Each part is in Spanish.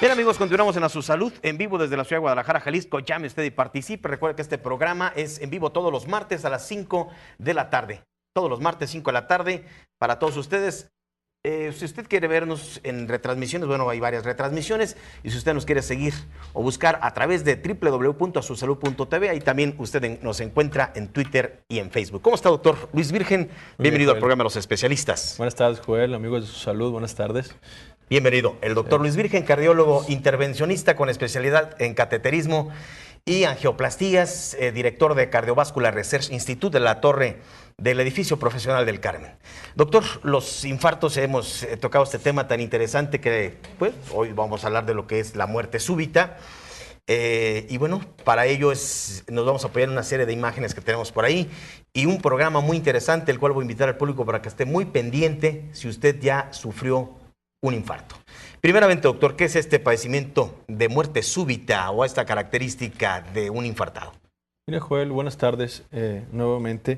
Bien, amigos, continuamos en A Su Salud, en vivo desde la ciudad de Guadalajara, Jalisco. Llame usted y participe. Recuerde que este programa es en vivo todos los martes a las 5 de la tarde. Todos los martes, 5 de la tarde, para todos ustedes. Si usted quiere vernos en retransmisiones, bueno, hay varias retransmisiones. Y si usted nos quiere seguir o buscar a través de www.asusalud.tv, ahí también usted nos encuentra en Twitter y en Facebook. ¿Cómo está, doctor Luis Virgen? Bienvenido al programa de los especialistas. Buenas tardes, Joel, amigos de Su Salud, buenas tardes. Bienvenido, el doctor Luis Virgen, cardiólogo intervencionista con especialidad en cateterismo y angioplastías, director de Cardiovascular Research Institute de la Torre del Edificio Profesional del Carmen. Doctor, los infartos, hemos tocado este tema tan interesante que pues, hoy vamos a hablar de lo que es la muerte súbita. Y bueno, para ello nos vamos a apoyar en una serie de imágenes que tenemos por ahí y un programa muy interesante, el cual voy a invitar al público para que esté muy pendiente si usted ya sufrió un infarto. Primeramente, doctor, ¿qué es este padecimiento de muerte súbita o esta característica de un infartado? Mira, Joel, buenas tardes nuevamente.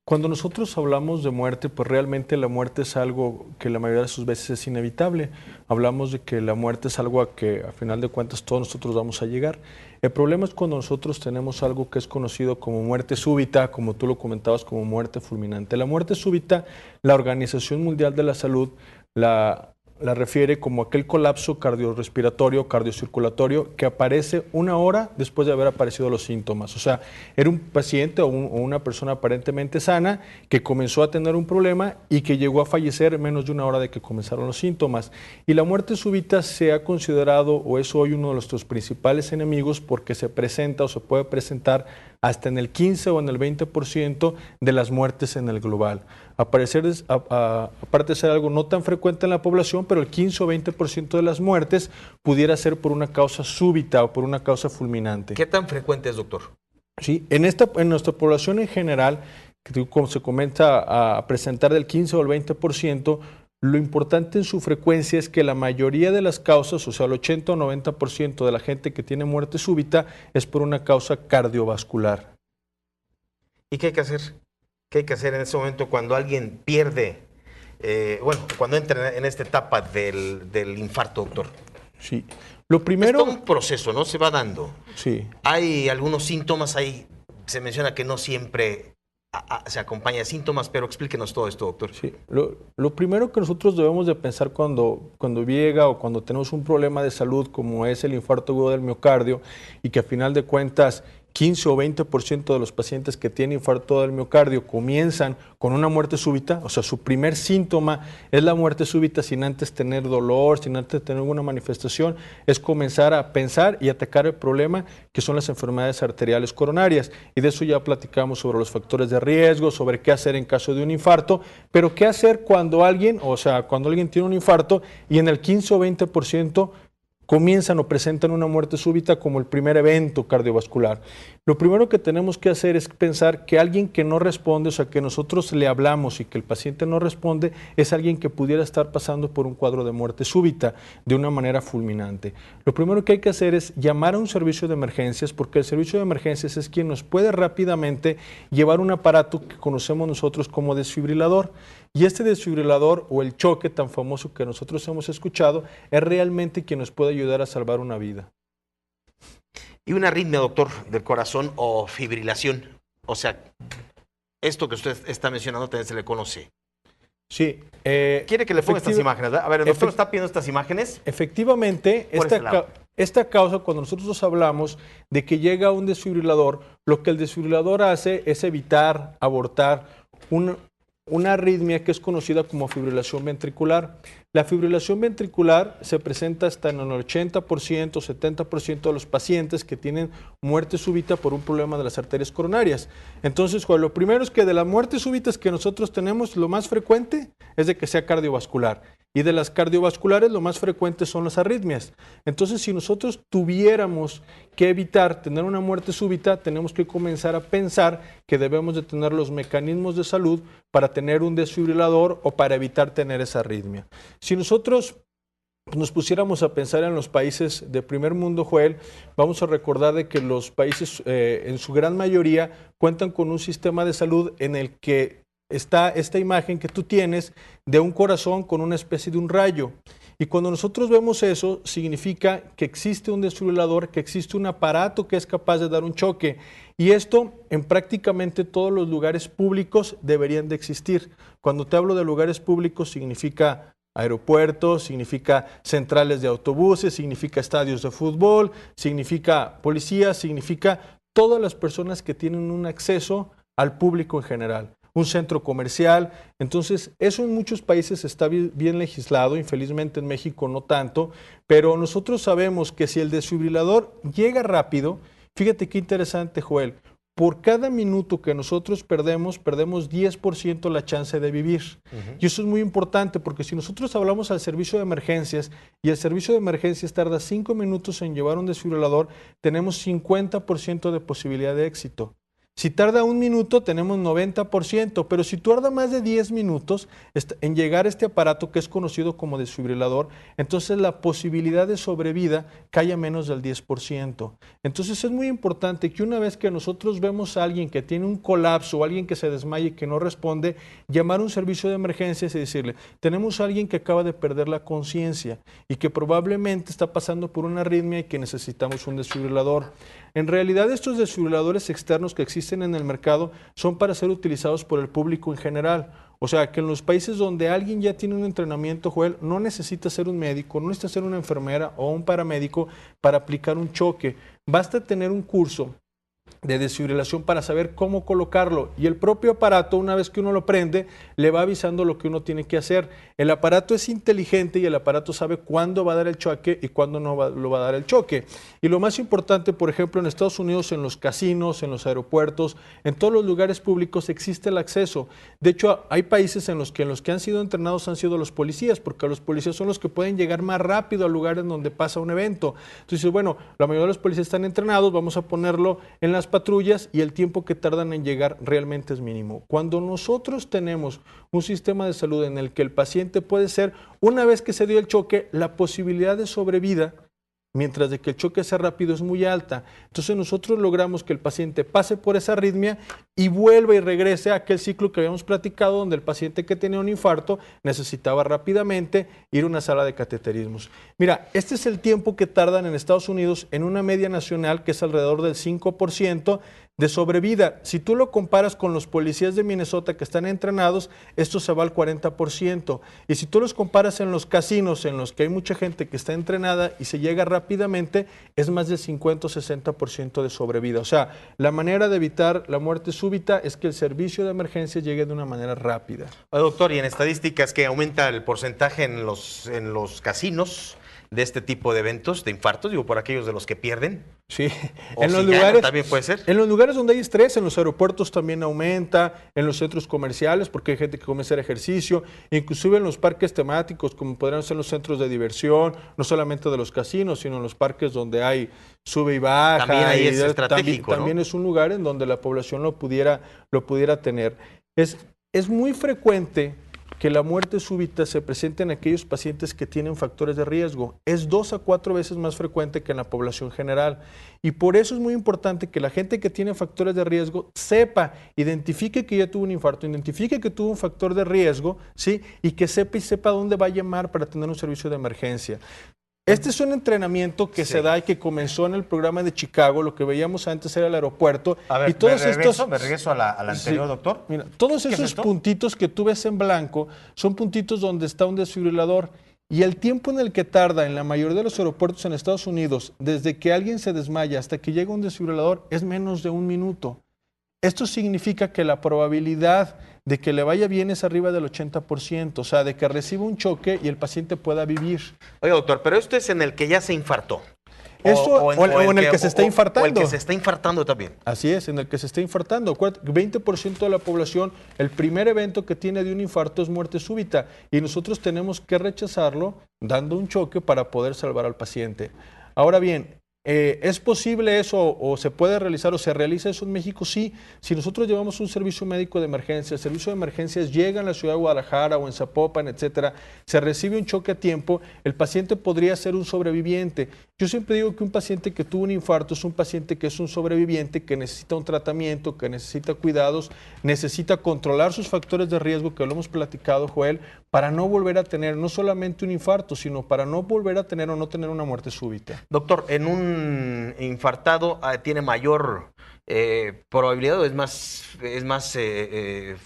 Cuando nosotros hablamos de muerte, pues realmente la muerte es algo que la mayoría de sus veces es inevitable. Hablamos de que la muerte es algo a que a final de cuentas todos nosotros vamos a llegar. El problema es cuando nosotros tenemos algo que es conocido como muerte súbita, como tú lo comentabas, como muerte fulminante. La muerte súbita, la Organización Mundial de la Salud la refiere como aquel colapso cardiorrespiratorio, cardiocirculatorio, que aparece una hora después de haber aparecido los síntomas. O sea, era un paciente o una persona aparentemente sana que comenzó a tener un problema y que llegó a fallecer en menos de una hora de que comenzaron los síntomas. Y la muerte súbita se ha considerado o es hoy uno de nuestros principales enemigos porque se presenta o se puede presentar hasta en el 15 o en el 20% de las muertes en el global. Aparte de ser algo no tan frecuente en la población, pero el 15 o 20% de las muertes pudiera ser por una causa súbita o por una causa fulminante. ¿Qué tan frecuente es, doctor? Sí, en nuestra población en general, como se comienza a presentar del 15 o el 20%, lo importante en su frecuencia es que la mayoría de las causas, o sea, el 80 o 90% de la gente que tiene muerte súbita es por una causa cardiovascular. ¿Y qué hay que hacer? ¿Qué hay que hacer en ese momento cuando alguien pierde, cuando entra en esta etapa del infarto, doctor? Sí. Lo primero... Es todo un proceso, ¿no? Se va dando. Sí. Hay algunos síntomas, se menciona que no siempre se acompaña de síntomas, pero explíquenos todo esto, doctor. Sí. Lo primero que nosotros debemos de pensar cuando llega o cuando tenemos un problema de salud como es el infarto agudo del miocardio y que a final de cuentas 15 o 20% de los pacientes que tienen infarto del miocardio comienzan con una muerte súbita, o sea, su primer síntoma es la muerte súbita sin antes tener dolor, sin antes tener alguna manifestación, es comenzar a pensar y atacar el problema que son las enfermedades arteriales coronarias. Y de eso ya platicamos sobre los factores de riesgo, sobre qué hacer en caso de un infarto, pero qué hacer cuando alguien tiene un infarto y en el 15 o 20% comienzan o presentan una muerte súbita como el primer evento cardiovascular. Lo primero que tenemos que hacer es pensar que alguien que no responde, o sea, que nosotros le hablamos y que el paciente no responde, es alguien que pudiera estar pasando por un cuadro de muerte súbita de una manera fulminante. Lo primero que hay que hacer es llamar a un servicio de emergencias, porque el servicio de emergencias es quien nos puede rápidamente llevar un aparato que conocemos nosotros como desfibrilador. Y este desfibrilador o el choque tan famoso que nosotros hemos escuchado es realmente quien nos puede ayudar a salvar una vida. Y una arritmia, doctor, del corazón o fibrilación. O sea, esto que usted está mencionando también se le conoce. Sí. ¿Quiere que le ponga estas imágenes? A ver, el doctor está pidiendo estas imágenes. Efectivamente, esta causa, cuando nosotros hablamos de que llega un desfibrilador, lo que el desfibrilador hace es evitar, abortar una arritmia que es conocida como fibrilación ventricular. La fibrilación ventricular se presenta hasta en el 80%, 70% de los pacientes que tienen muerte súbita por un problema de las arterias coronarias. Entonces, lo primero es que de las muertes súbitas que nosotros tenemos, lo más frecuente es de que sea cardiovascular. Y de las cardiovasculares, lo más frecuente son las arritmias. Entonces, si nosotros tuviéramos que evitar tener una muerte súbita, tenemos que comenzar a pensar que debemos de tener los mecanismos de salud para tener un desfibrilador o para evitar tener esa arritmia. Si nosotros nos pusiéramos a pensar en los países de primer mundo, Joel, vamos a recordar de que los países en su gran mayoría cuentan con un sistema de salud en el que está esta imagen que tú tienes de un corazón con una especie de un rayo. Y cuando nosotros vemos eso, significa que existe un desfibrilador, que existe un aparato que es capaz de dar un choque. Y esto en prácticamente todos los lugares públicos deberían de existir. Cuando te hablo de lugares públicos significa aeropuertos, significa centrales de autobuses, significa estadios de fútbol, significa policías, significa todas las personas que tienen un acceso al público en general, un centro comercial. Entonces, eso en muchos países está bien legislado, infelizmente en México no tanto, pero nosotros sabemos que si el desfibrilador llega rápido, fíjate qué interesante, Joel, por cada minuto que nosotros perdemos 10% la chance de vivir. Y eso es muy importante porque si nosotros hablamos al servicio de emergencias y el servicio de emergencias tarda 5 minutos en llevar un desfibrilador, tenemos 50% de posibilidad de éxito. Si tarda 1 minuto, tenemos 90%, pero si tarda más de 10 minutos en llegar a este aparato que es conocido como desfibrilador, entonces la posibilidad de sobrevida cae a menos del 10%. Entonces es muy importante que una vez que nosotros vemos a alguien que tiene un colapso o alguien que se desmaye y que no responde, llamar a un servicio de emergencias y decirle, tenemos a alguien que acaba de perder la conciencia y que probablemente está pasando por una arritmia y que necesitamos un desfibrilador. En realidad estos desfibriladores externos que existen en el mercado son para ser utilizados por el público en general. O sea, que en los países donde alguien ya tiene un entrenamiento, Joel, no necesita ser un médico, no necesita ser una enfermera o un paramédico para aplicar un choque. Basta tener un curso de desfibrilación para saber cómo colocarlo y el propio aparato, una vez que uno lo prende, le va avisando lo que uno tiene que hacer. El aparato es inteligente y el aparato sabe cuándo va a dar el choque y cuándo no lo va a dar el choque. Y lo más importante, por ejemplo, en Estados Unidos, en los casinos, en los aeropuertos, en todos los lugares públicos existe el acceso. De hecho, hay países en los que han sido entrenados han sido los policías, porque los policías son los que pueden llegar más rápido al lugar en donde pasa un evento. Entonces, bueno, la mayoría de los policías están entrenados, vamos a ponerlo en las patrullas y el tiempo que tardan en llegar realmente es mínimo. Cuando nosotros tenemos un sistema de salud en el que el paciente puede ser, una vez que se dio el choque, la posibilidad de sobrevida, mientras de que el choque sea rápido, es muy alta. Entonces nosotros logramos que el paciente pase por esa arritmia y vuelva y regrese a aquel ciclo que habíamos platicado, donde el paciente que tenía un infarto necesitaba rápidamente ir a una sala de cateterismos. Mira, este es el tiempo que tardan en Estados Unidos en una media nacional que es alrededor del 5% de sobrevida. Si tú lo comparas con los policías de Minnesota que están entrenados, esto se va al 40%. Y si tú los comparas en los casinos, en los que hay mucha gente que está entrenada y se llega rápidamente, es más del 50 o 60% de sobrevida. O sea, la manera de evitar la muerte súbita es que el servicio de emergencia llegue de una manera rápida. Doctor, y en estadísticas, ¿que aumenta el porcentaje en los casinos de este tipo de eventos, de infartos, digo, por aquellos de los que pierden? Sí, en los lugares también puede ser. En los lugares donde hay estrés, en los aeropuertos también aumenta, en los centros comerciales, porque hay gente que come a hacer ejercicio, inclusive en los parques temáticos, como podrían ser los centros de diversión, no solamente de los casinos, sino en los parques donde hay sube y baja. También ahí es estratégico, también, ¿no? Es un lugar en donde la población lo pudiera tener. Es muy frecuente que la muerte súbita se presente en aquellos pacientes que tienen factores de riesgo. Es 2 a 4 veces más frecuente que en la población general. Y por eso es muy importante que la gente que tiene factores de riesgo sepa, identifique que ya tuvo un infarto, identifique que tuvo un factor de riesgo, ¿sí? Y que sepa dónde va a llamar para tener un servicio de emergencia. Este es un entrenamiento que se da y que comenzó en el programa de Chicago. Lo que veíamos antes era el aeropuerto. A ver, y todos me regreso a la anterior, sí, doctor. Mira, todos esos puntitos que tú ves en blanco son puntitos donde está un desfibrilador. Y el tiempo en el que tarda en la mayoría de los aeropuertos en Estados Unidos, desde que alguien se desmaya hasta que llega un desfibrilador, es menos de 1 minuto. Esto significa que la probabilidad de que le vaya bien es arriba del 80%, o sea, de que reciba un choque y el paciente pueda vivir. Oye, doctor, pero esto es en el que ya se infartó. O en el que se está infartando. O el que se está infartando también. Así es, en el que se está infartando. 20% de la población, el primer evento que tiene de un infarto es muerte súbita y nosotros tenemos que rechazarlo dando un choque para poder salvar al paciente. Ahora bien, ¿es posible eso o se puede realizar o se realiza eso en México? Sí, si nosotros llevamos un servicio médico de emergencia, el servicio de emergencias llega en la ciudad de Guadalajara o en Zapopan, etcétera, se recibe un choque a tiempo, el paciente podría ser un sobreviviente Yo siempre digo que un paciente que tuvo un infarto es un paciente que es un sobreviviente, que necesita un tratamiento, que necesita cuidados, necesita controlar sus factores de riesgo, que lo hemos platicado, Joel, para no volver a tener no solamente un infarto, sino para no volver a tener o no tener una muerte súbita. Doctor, en un infartado tiene mayor probabilidad o es más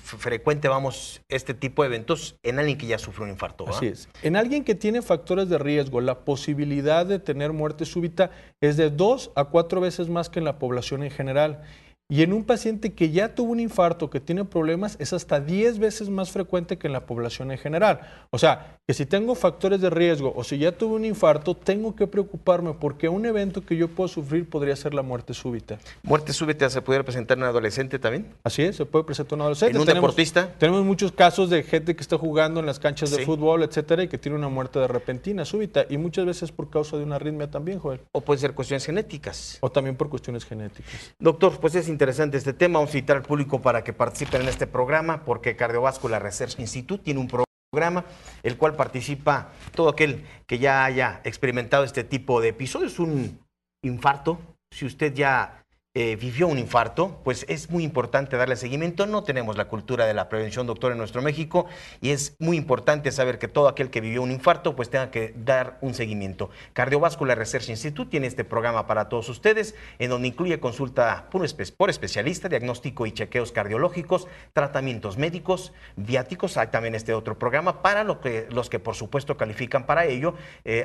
frecuente, vamos, este tipo de eventos en alguien que ya sufre un infarto, ¿verdad? Así es. En alguien que tiene factores de riesgo, la posibilidad de tener muerte súbita es de 2 a 4 veces más que en la población en general. Y en un paciente que ya tuvo un infarto, que tiene problemas, es hasta 10 veces más frecuente que en la población en general. O sea, que si tengo factores de riesgo o si ya tuve un infarto, tengo que preocuparme porque un evento que yo puedo sufrir podría ser la muerte súbita. ¿Muerte súbita se pudiera presentar en un adolescente también? Así es, se puede presentar en un adolescente. ¿En un deportista? Tenemos muchos casos de gente que está jugando en las canchas de Sí. fútbol, etcétera, y que tiene una muerte de repentina, súbita, y muchas veces por causa de una arritmia también, Joel. ¿O puede ser cuestiones genéticas? O también por cuestiones genéticas. Doctor, pues es interesante este tema. Vamos a invitar al público para que participen en este programa porque Cardiovascular Research Institute tiene un programa el cual participa todo aquel que ya haya experimentado este tipo de episodios, un infarto. Si usted ya vivió un infarto, pues es muy importante darle seguimiento. No tenemos la cultura de la prevención, doctor, en nuestro México, y es muy importante saber que todo aquel que vivió un infarto, pues tenga que dar un seguimiento. Cardiovascular Research Institute tiene este programa para todos ustedes, en donde incluye consulta por especialista, diagnóstico y chequeos cardiológicos, tratamientos médicos, viáticos. Hay también este otro programa para los que por supuesto califican para ello.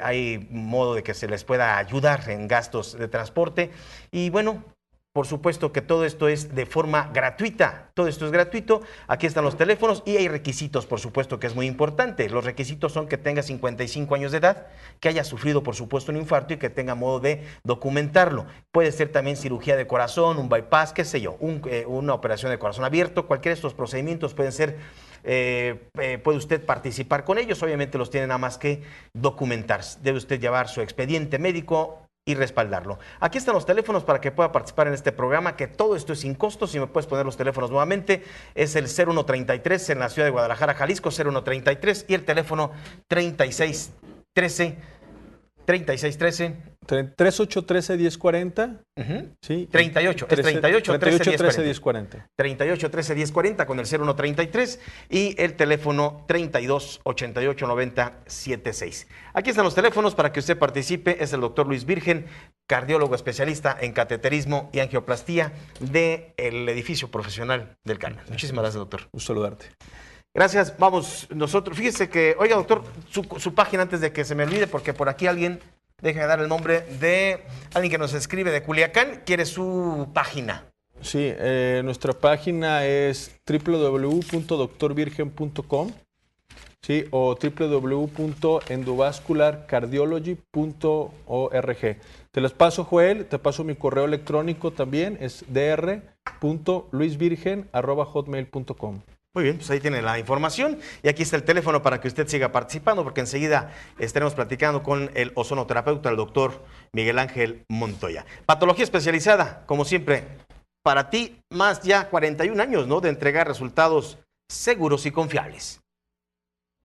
Hay modo de que se les pueda ayudar en gastos de transporte y bueno, por supuesto que todo esto es de forma gratuita, todo esto es gratuito, aquí están los teléfonos y hay requisitos, por supuesto que es muy importante. Los requisitos son que tenga 55 años de edad, que haya sufrido por supuesto un infarto y que tenga modo de documentarlo. Puede ser también cirugía de corazón, un bypass, qué sé yo, una operación de corazón abierto, cualquiera de estos procedimientos pueden ser, puede usted participar con ellos, obviamente los tiene nada más que documentar. Debe usted llevar su expediente médico y respaldarlo. Aquí están los teléfonos para que pueda participar en este programa, que todo esto es sin costo. Si me puedes poner los teléfonos nuevamente, es el 0133 en la ciudad de Guadalajara, Jalisco, 0133 y el teléfono 3613 3813-1040. Sí. 38, es 38 13 1040. 38 13 1040 con el 0133 y el teléfono 32 88 90 76. Aquí están los teléfonos para que usted participe. Es el doctor Luis Virgen, cardiólogo especialista en cateterismo y angioplastía del edificio profesional del Carmen. Muchísimas gracias, doctor. Un saludarte. Gracias. Vamos nosotros. Fíjese que, oiga, doctor, su página antes de que se me olvide, porque por aquí alguien, déjeme dar el nombre de alguien que nos escribe de Culiacán, quiere su página. Sí, nuestra página es www.doctorvirgen.com, ¿sí? O www.endovascularcardiology.org. Te las paso, Joel, te paso mi correo electrónico también, es dr.luisvirgen@hotmail.com. Muy bien, pues ahí tiene la información y aquí está el teléfono para que usted siga participando porque enseguida estaremos platicando con el ozonoterapeuta, el doctor Miguel Ángel Montoya. Patología especializada, como siempre, para ti más ya 41 años, ¿no?, de entregar resultados seguros y confiables.